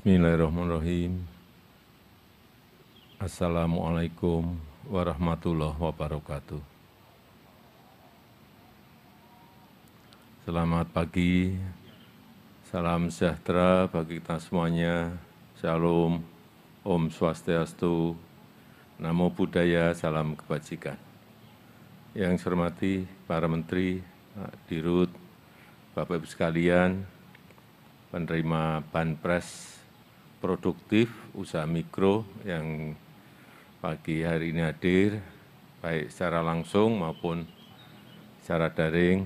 Bismillahirrahmanirrahim. Assalamualaikum warahmatullahi wabarakatuh. Selamat pagi, salam sejahtera bagi kita semuanya. Shalom, Om Swastiastu, Namo Buddhaya, salam kebajikan. Yang saya hormati para menteri, Pak Dirut, Bapak Ibu sekalian, penerima banpres produktif usaha mikro yang pagi hari ini hadir, baik secara langsung maupun secara daring.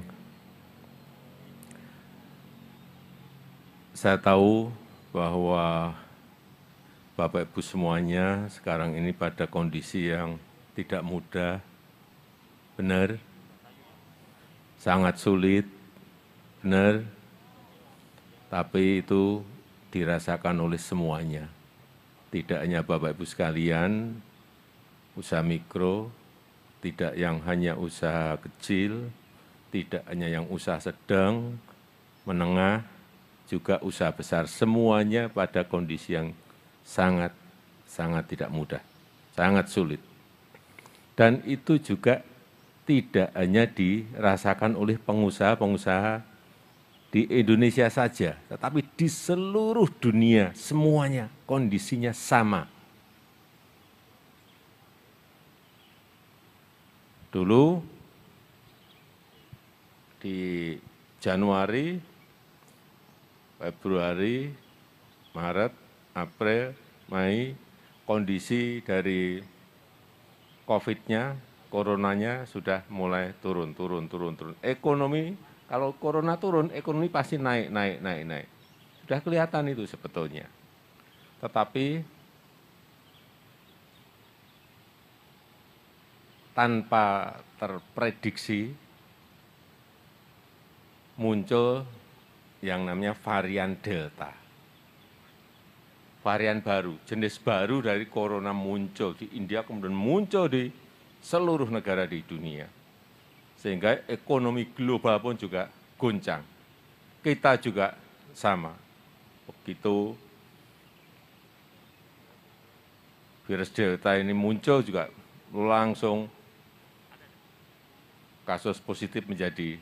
Saya tahu bahwa Bapak Ibu semuanya sekarang ini pada kondisi yang tidak mudah, benar, sangat sulit, benar, tapi itu dirasakan oleh semuanya. Tidak hanya Bapak Ibu sekalian, usaha mikro, tidak yang hanya usaha kecil, tidak hanya yang usaha sedang, menengah, juga usaha besar. Semuanya pada kondisi yang sangat tidak mudah, sangat sulit. Dan itu juga tidak hanya dirasakan oleh pengusaha-pengusaha di Indonesia saja, tetapi di seluruh dunia semuanya kondisinya sama. Dulu di Januari, Februari, Maret, April, Mei, kondisi dari COVID-nya, coronanya sudah mulai turun. Ekonomi, kalau corona turun, ekonomi pasti naik. Sudah kelihatan itu sebetulnya. Tetapi tanpa terprediksi muncul yang namanya varian Delta. Varian baru, jenis baru dari corona muncul di India, kemudian muncul di seluruh negara di dunia. Sehingga ekonomi global pun juga goncang. Kita juga sama. Begitu virus Delta ini muncul juga langsung kasus positif menjadi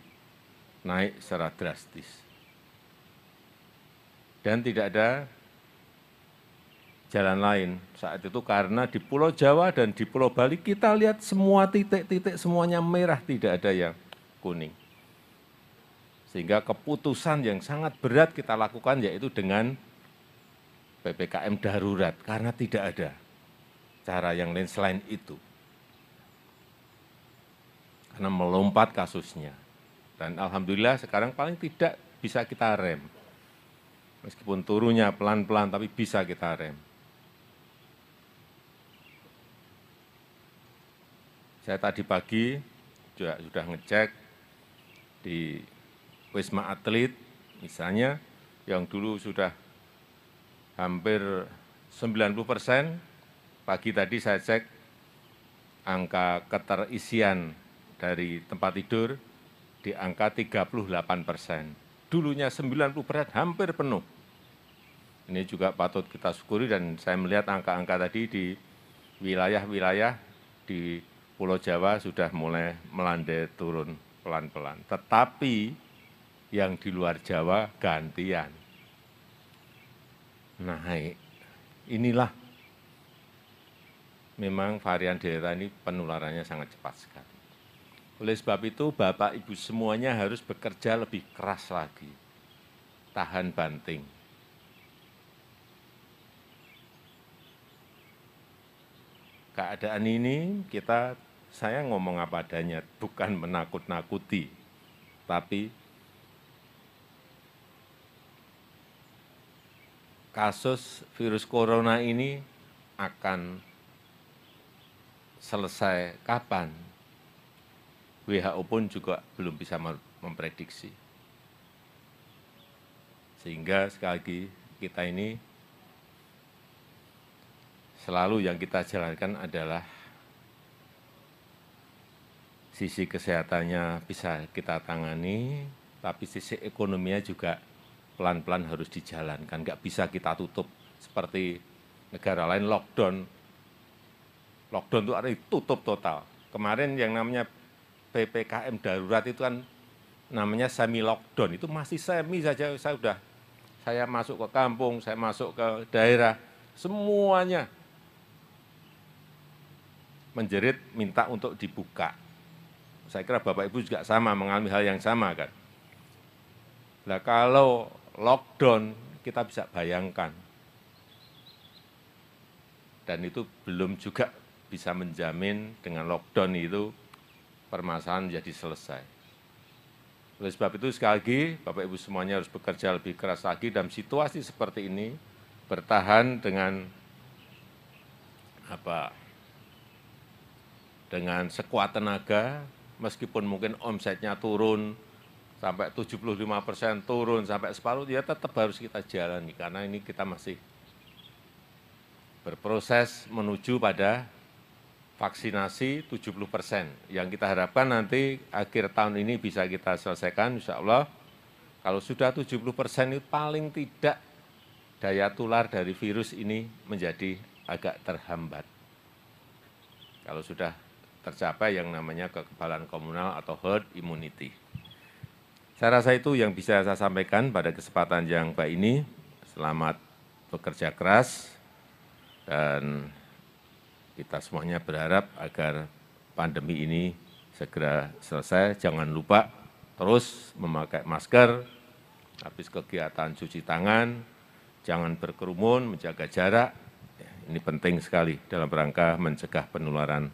naik secara drastis. Dan tidak ada jalan lain saat itu karena di Pulau Jawa dan di Pulau Bali kita lihat semua titik-titik semuanya merah, tidak ada yang kuning. Sehingga keputusan yang sangat berat kita lakukan yaitu dengan PPKM darurat karena tidak ada cara yang lain selain itu. Karena melompat kasusnya. Dan alhamdulillah sekarang paling tidak bisa kita rem. Meskipun turunnya pelan-pelan tapi bisa kita rem. Saya tadi pagi juga sudah ngecek di Wisma Atlet, misalnya yang dulu sudah hampir 90%, pagi tadi saya cek angka keterisian dari tempat tidur di angka 38%. Dulunya 90%, hampir penuh. Ini juga patut kita syukuri dan saya melihat angka-angka tadi di wilayah-wilayah di Pulau Jawa sudah mulai melandai turun pelan-pelan. Tetapi yang di luar Jawa gantian. Naik. Inilah memang varian Delta ini penularannya sangat cepat sekali. Oleh sebab itu Bapak Ibu semuanya harus bekerja lebih keras lagi. Tahan banting. Keadaan ini saya ngomong apa adanya, bukan menakut-nakuti, tapi kasus virus corona ini akan selesai kapan? WHO pun juga belum bisa memprediksi. Sehingga sekali lagi kita ini selalu yang kita jalankan adalah sisi kesehatannya bisa kita tangani, tapi sisi ekonominya juga pelan-pelan harus dijalankan. Nggak bisa kita tutup seperti negara lain lockdown. Lockdown itu artinya tutup total. Kemarin yang namanya PPKM darurat itu kan namanya semi lockdown, itu masih semi saja. Saya masuk ke kampung, saya masuk ke daerah, semuanya menjerit minta untuk dibuka. Saya kira Bapak Ibu juga sama, mengalami hal yang sama kan. Nah kalau lockdown kita bisa bayangkan, dan itu belum juga bisa menjamin dengan lockdown itu permasalahan menjadi selesai. Oleh sebab itu sekali lagi Bapak Ibu semuanya harus bekerja lebih keras lagi dalam situasi seperti ini, bertahan dengan dengan sekuat tenaga, meskipun mungkin omsetnya turun sampai 75%, turun sampai separuh, ya tetap harus kita jalani karena ini kita masih berproses menuju pada vaksinasi 70%. Yang kita harapkan nanti akhir tahun ini bisa kita selesaikan, insya Allah. Kalau sudah 70% itu paling tidak daya tular dari virus ini menjadi agak terhambat. Kalau sudah tercapai yang namanya kekebalan komunal atau herd immunity. Saya rasa itu yang bisa saya sampaikan pada kesempatan yang baik ini. Selamat bekerja keras dan kita semuanya berharap agar pandemi ini segera selesai. Jangan lupa terus memakai masker, habis kegiatan cuci tangan, jangan berkerumun, menjaga jarak. Ini penting sekali dalam rangka mencegah penularan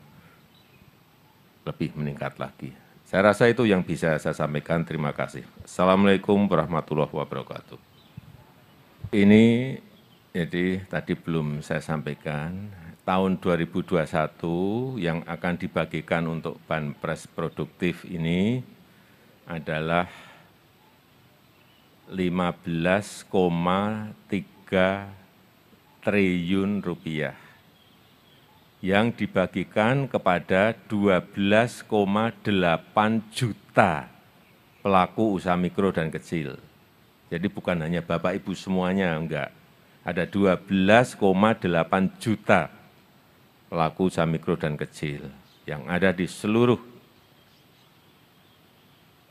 lebih meningkat lagi. Saya rasa itu yang bisa saya sampaikan. Terima kasih. Assalamualaikum warahmatullahi wabarakatuh. Ini jadi tadi belum saya sampaikan, tahun 2021 yang akan dibagikan untuk banpres produktif ini adalah 15,3 triliun rupiah yang dibagikan kepada 12,8 juta pelaku usaha mikro dan kecil. Jadi bukan hanya Bapak Ibu semuanya, enggak. Ada 12,8 juta pelaku usaha mikro dan kecil yang ada di seluruh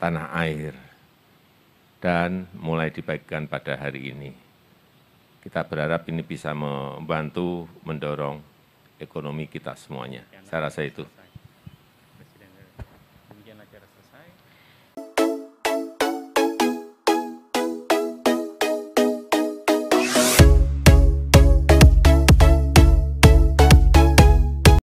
tanah air dan mulai dibagikan pada hari ini. Kita berharap ini bisa membantu mendorong ekonomi kita semuanya. Saya rasa itu.